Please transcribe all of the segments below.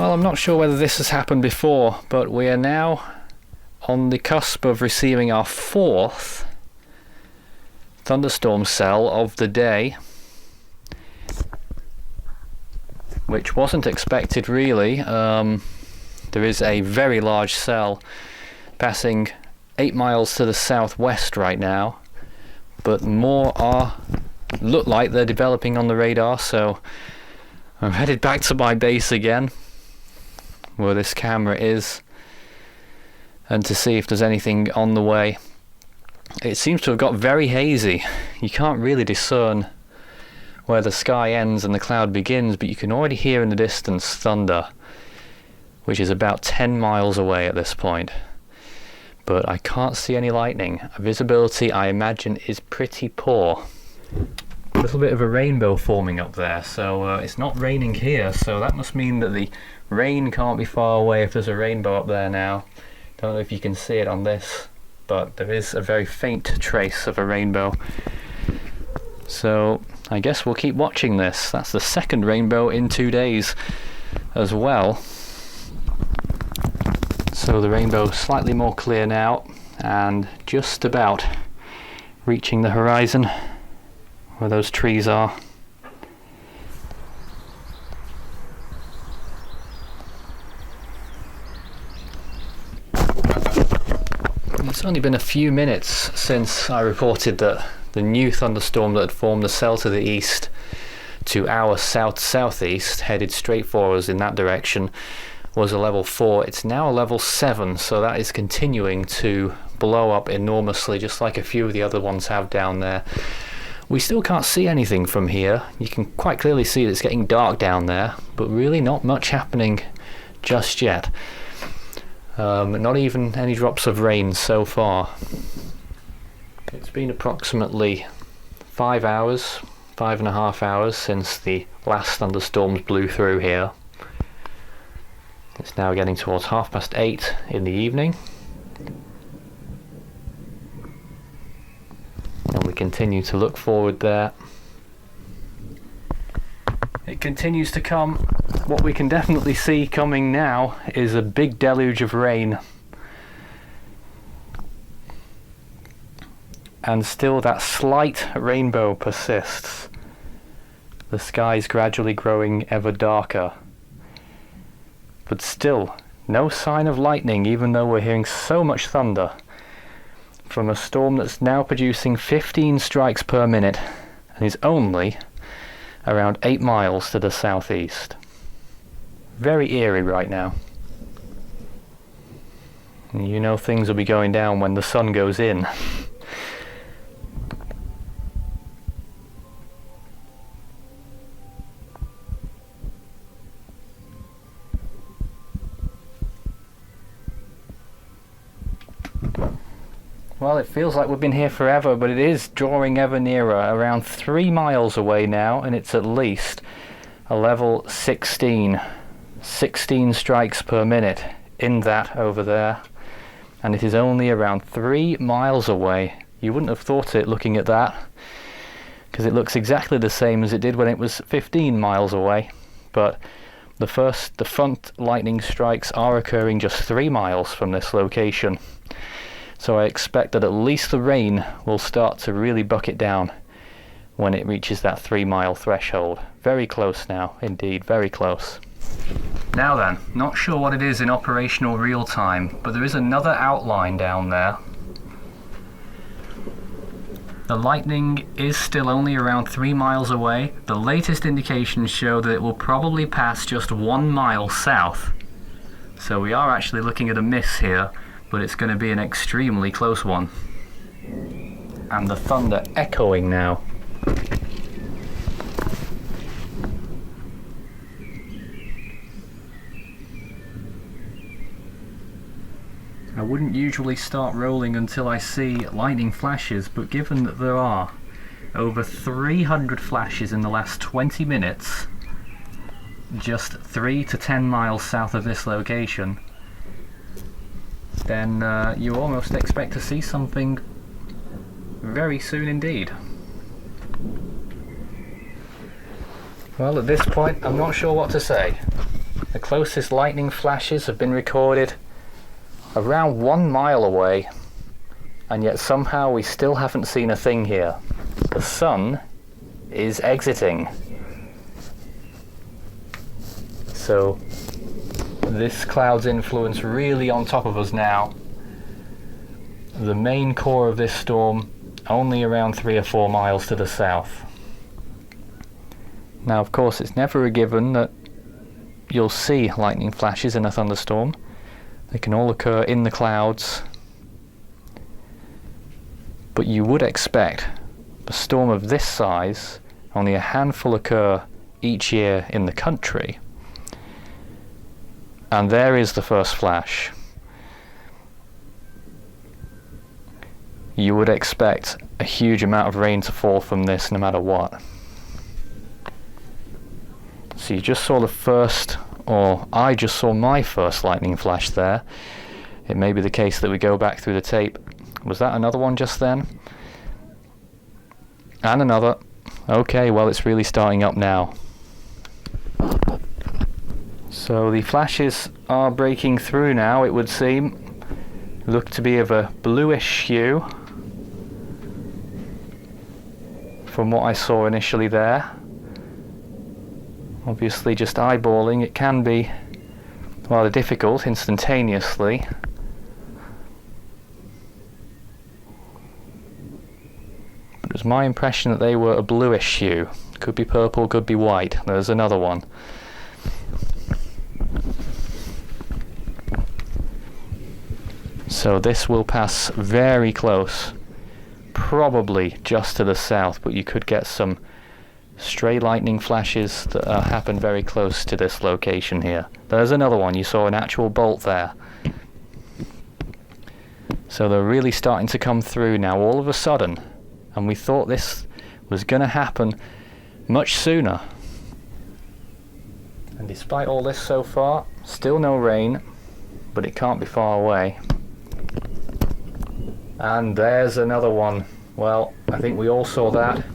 Well, I'm not sure whether this has happened before, but we are now on the cusp of receiving our fourth thunderstorm cell of the day, which wasn't expected really. There is a very large cell passing 8 miles to the southwest right now, but more look like they're developing on the radar, so I'm headed back to my base again where this camera is, and to see if there's anything on the way. It seems to have got very hazy. You can't really discern where the sky ends and the cloud begins, but you can already hear in the distance thunder, which is about 10 miles away at this point. But I can't see any lightning. Visibility, I imagine, is pretty poor. A little bit of a rainbow forming up there, so it's not raining here, so that must mean that the rain can't be far away if there's a rainbow up there now. Don't know if you can see it on this, but there is a very faint trace of a rainbow. So I guess we'll keep watching this. That's the second rainbow in 2 days as well. So the rainbow's slightly more clear now and just about reaching the horizon where those trees are. It's only been a few minutes since I reported that the new thunderstorm that had formed the cell to the east to our south-southeast, headed straight for us in that direction, was a level 4. It's now a level 7, so that is continuing to blow up enormously, just like a few of the other ones have down there. We still can't see anything from here. You can quite clearly see that it's getting dark down there, but really not much happening just yet. Not even any drops of rain so far. It's been approximately 5 hours, 5.5 hours since the last thunderstorms blew through here. It's now getting towards 8:30 in the evening. And we continue to look forward there. It continues to come. What we can definitely see coming now is a big deluge of rain. And still that slight rainbow persists. The sky's gradually growing ever darker. But still, no sign of lightning, even though we're hearing so much thunder from a storm that's now producing 15 strikes per minute and is only around 8 miles to the southeast. Very eerie right now. You know things will be going down when the sun goes in. Well, it feels like we've been here forever, but it is drawing ever nearer, around 3 miles away now, and it's at least a level 16. 16 strikes per minute in that over there, and it is only around 3 miles away. You wouldn't have thought it looking at that, because it looks exactly the same as it did when it was 15 miles away, but the front lightning strikes are occurring just 3 miles from this location. So I expect that at least the rain will start to really bucket down when it reaches that 3 mile threshold. Very close now, indeed, very close. Now then, not sure what it is in operational real time, but there is another outline down there. The lightning is still only around 3 miles away. The latest indications show that it will probably pass just 1 mile south. So we are actually looking at a miss here, but it's going to be an extremely close one. And the thunder echoing now. I wouldn't usually start rolling until I see lightning flashes, but given that there are over 300 flashes in the last 20 minutes, just 3 to 10 miles south of this location, then you almost expect to see something very soon indeed. Well, at this point, I'm not sure what to say. The closest lightning flashes have been recorded around 1 mile away, and yet somehow we still haven't seen a thing here. The sun is exiting. So this cloud's influence really on top of us now. The main core of this storm only around 3 or 4 miles to the south. Now of course it's never a given that you'll see lightning flashes in a thunderstorm. They can all occur in the clouds, but you would expect a storm of this size, only a handful occur each year in the country. And there is the first flash. You would expect a huge amount of rain to fall from this no matter what. So you just saw the first, or I just saw my first lightning flash there. It may be the case that we go back through the tape. Was that another one just then? And another. Okay, well it's really starting up now. So the flashes are breaking through now, it would seem. Look to be of a bluish hue from what I saw initially there. Obviously just eyeballing, it can be rather difficult instantaneously. But it was my impression that they were a bluish hue. Could be purple, could be white. There's another one. So this will pass very close, probably just to the south, but you could get some stray lightning flashes that happen very close to this location here. There's another one, you saw an actual bolt there. So they're really starting to come through now all of a sudden, and we thought this was going to happen much sooner. And despite all this so far, still no rain, but it can't be far away. And there's another one. Well, I think we all saw that.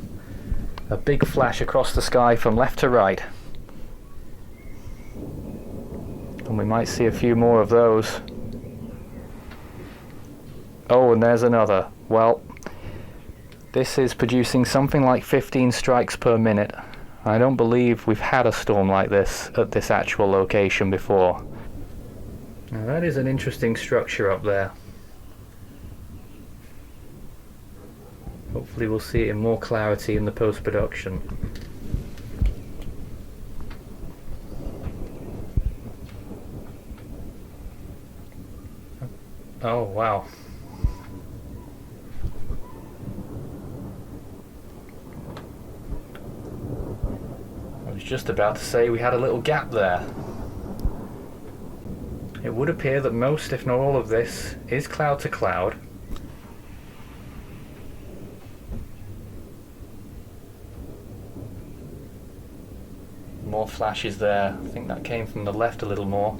A big flash across the sky from left to right. And we might see a few more of those. Oh, and there's another. Well, this is producing something like 15 strikes per minute. I don't believe we've had a storm like this at this actual location before. Now that is an interesting structure up there. Hopefully we'll see it in more clarity in the post-production. Oh wow. I was just about to say we had a little gap there. It would appear that most, if not all of this, is cloud to cloud. More flashes there. I think that came from the left a little more.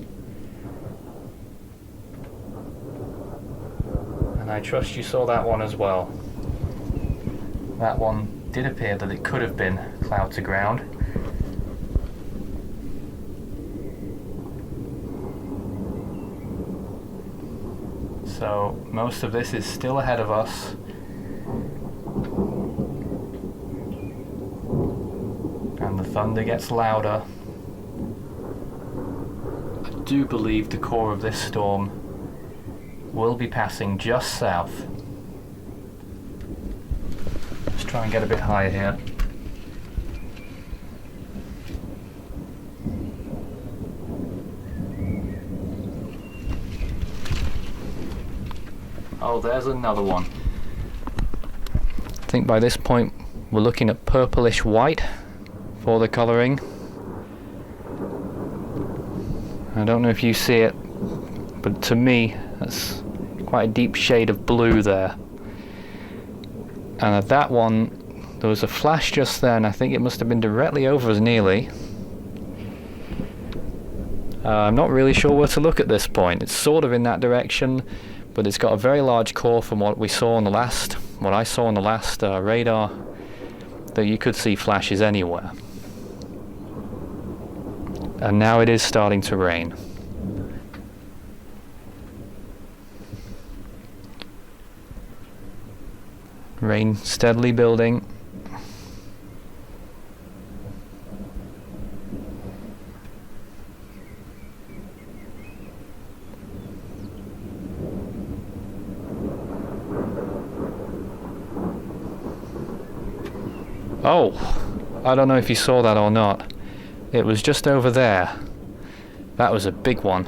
And I trust you saw that one as well. That one did appear that it could have been cloud to ground. So most of this is still ahead of us. And the thunder gets louder. I do believe the core of this storm will be passing just south. Let's try and get a bit higher here. Oh, there's another one. I think by this point we're looking at purplish white for the colouring. I don't know if you see it, but to me that's quite a deep shade of blue there. And at that one there was a flash just then. I think it must have been directly over us nearly. I'm not really sure where to look at this point. It's sort of in that direction, but it's got a very large core from what I saw on the last radar, that you could see flashes anywhere. And now it is starting to rain. Rain steadily building. Oh, I don't know if you saw that or not. It was just over there. That was a big one.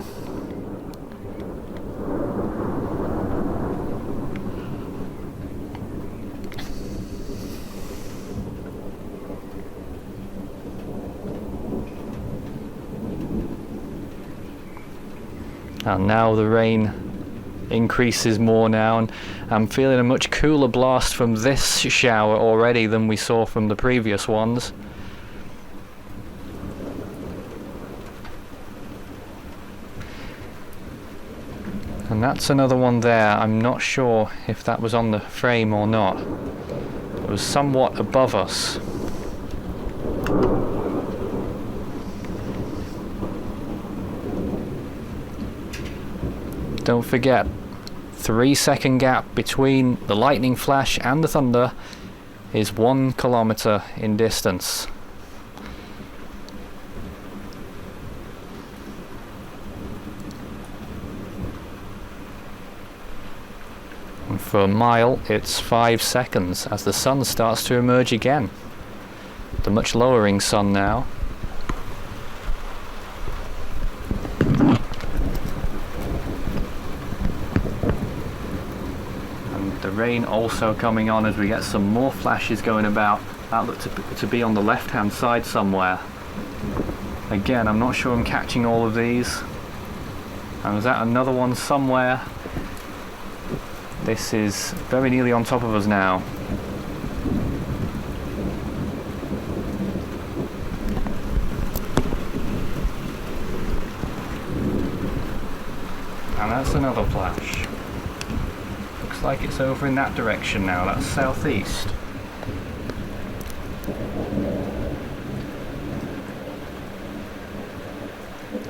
And now the rain increases more now, and I'm feeling a much cooler blast from this shower already than we saw from the previous ones. And that's another one there. I'm not sure if that was on the frame or not. It was somewhat above us. Don't forget, 3-second gap between the lightning flash and the thunder is 1 kilometer in distance. And for a mile, it's 5 seconds as the sun starts to emerge again. The much lowering sun now. The rain also coming on as we get some more flashes going about. That looked to be on the left hand side somewhere. Again, I'm not sure I'm catching all of these. And was that another one somewhere? This is very nearly on top of us now. And that's another flash. Looks like it's over in that direction now. That's southeast.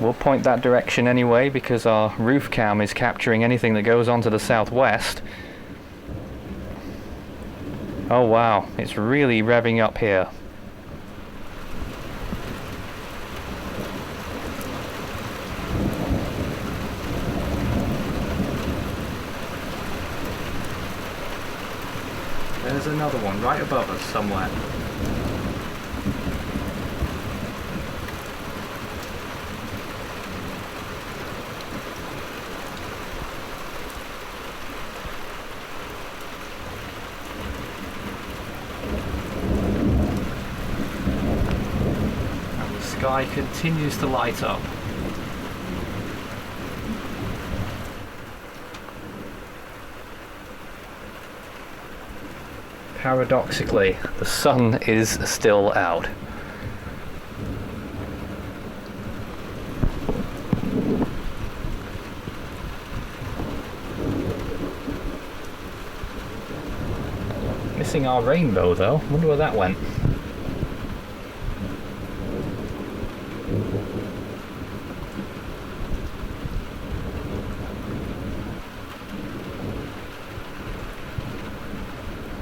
We'll point that direction anyway because our roof cam is capturing anything that goes on to the southwest. Oh wow, it's really revving up here. There's another one right above us somewhere. And the sky continues to light up. Paradoxically, the sun is still out. Missing our rainbow though. Wonder where that went.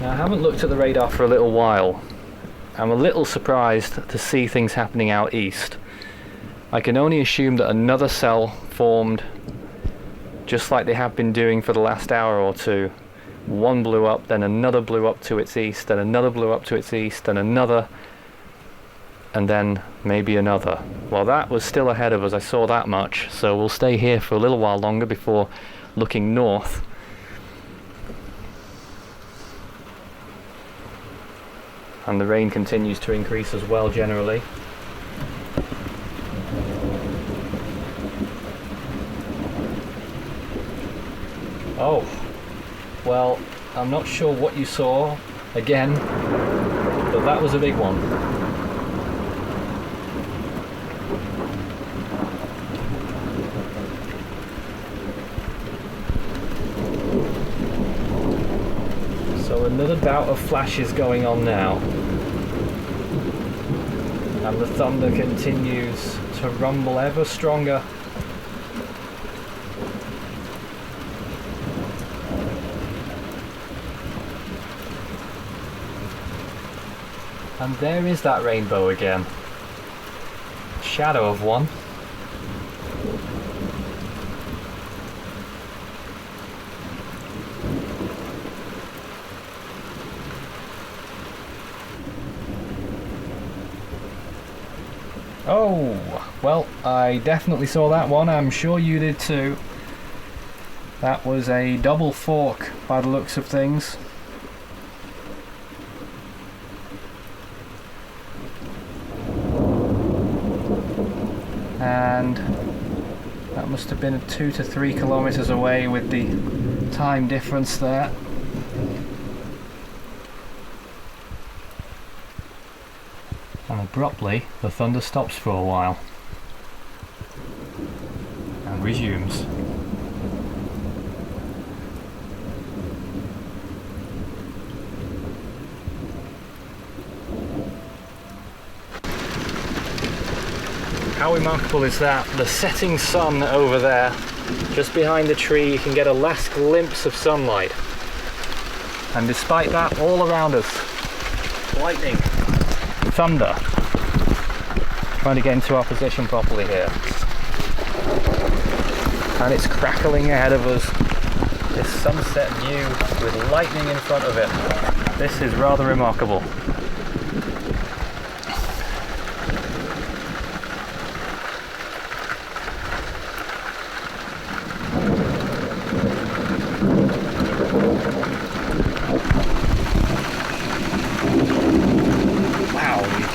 Now, I haven't looked at the radar for a little while. I'm a little surprised to see things happening out east. I can only assume that another cell formed just like they have been doing for the last hour or two. One blew up, then another blew up to its east, then another blew up to its east, then another, and then maybe another. Well, that was still ahead of us, I saw that much, so we'll stay here for a little while longer before looking north. And the rain continues to increase as well generally. Oh, well, I'm not sure what you saw again, but that was a big one. So another bout of flashes going on now. And the thunder continues to rumble ever stronger. And there is that rainbow again. Shadow of one. Oh, well, I definitely saw that one. I'm sure you did too. That was a double fork by the looks of things. And that must have been 2 to 3 kilometers away with the time difference there. And abruptly the thunder stops for a while and resumes. How remarkable is that? The setting sun over there, just behind the tree, you can get a last glimpse of sunlight. And despite that, all around us, lightning, thunder. Trying to get into our position properly here. And it's crackling ahead of us. This sunset view with lightning in front of it. This is rather remarkable.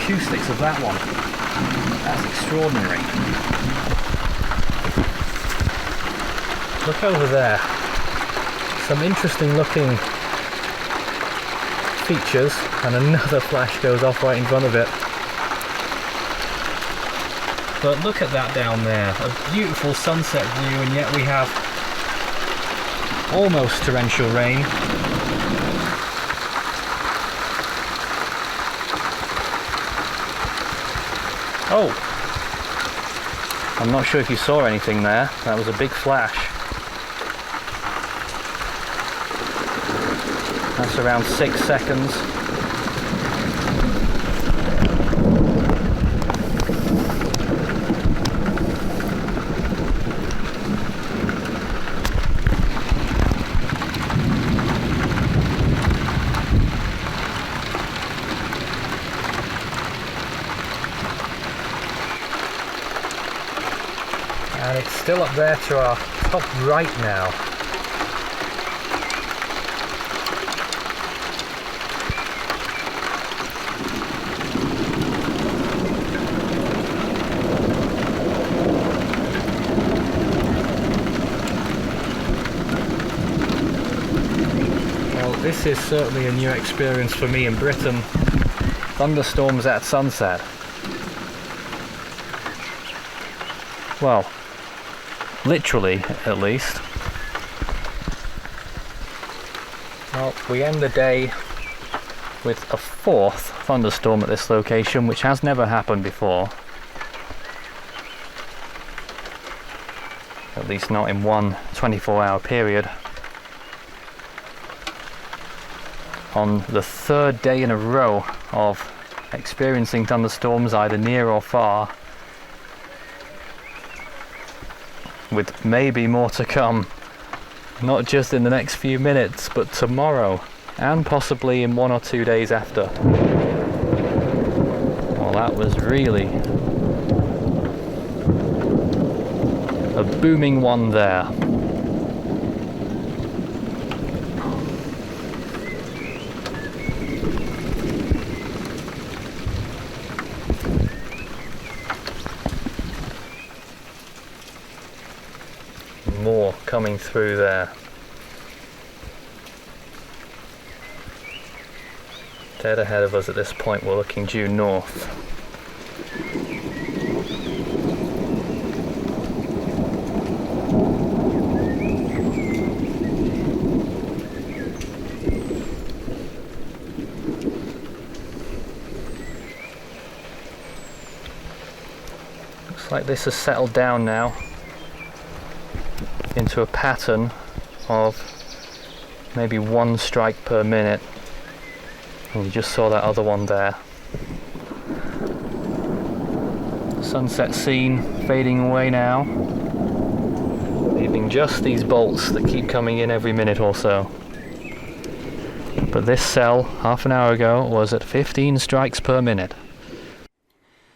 Acoustics of that one, that's extraordinary. Look over there, some interesting looking features, and another flash goes off right in front of it. But look at that down there, a beautiful sunset view, and yet we have almost torrential rain. Oh, I'm not sure if you saw anything there. That was a big flash. That's around 6 seconds. And it's still up there to our top right now. Well, this is certainly a new experience for me in Britain. Thunderstorms at sunset. Well, literally, at least. Well, we end the day with a 4th thunderstorm at this location, which has never happened before. At least not in one 24-hour period. On the 3rd day in a row of experiencing thunderstorms either near or far, with maybe more to come, not just in the next few minutes, but tomorrow, and possibly in 1 or 2 days after. Well, that was really a booming one there. More coming through there. Dead ahead of us at this point, we're looking due north. Looks like this has settled down now into a pattern of maybe 1 strike per minute. And you just saw that other one there. Sunset scene fading away now, leaving just these bolts that keep coming in every minute or so. But this cell, half an hour ago, was at 15 strikes per minute.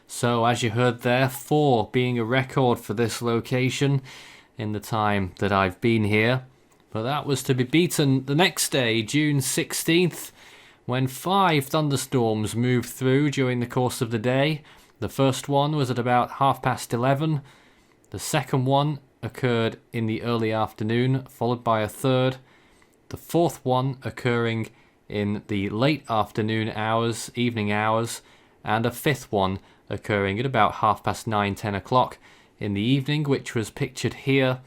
So, as you heard there, 4 being a record for this location in the time that I've been here. But that was to be beaten the next day, June 16th, when 5 thunderstorms moved through during the course of the day. The first one was at about 11:30. The second one occurred in the early afternoon, followed by a third. The fourth one occurring in the late afternoon hours, evening hours, and a fifth one occurring at about 9:30, 10 o'clock in the evening, which was pictured here.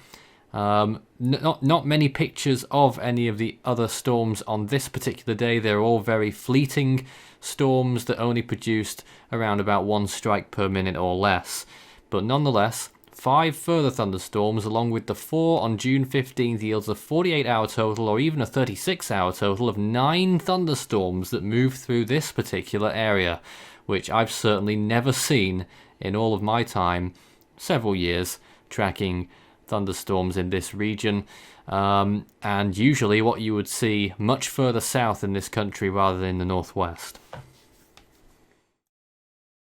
Not many pictures of any of the other storms on this particular day. They're all very fleeting storms that only produced around about 1 strike per minute or less. But nonetheless, 5 further thunderstorms along with the 4 on June 15th yields a 48-hour total, or even a 36-hour total of 9 thunderstorms that moved through this particular area, which I've certainly never seen in all of my time, several years, tracking thunderstorms in this region, and usually what you would see much further south in this country rather than in the northwest.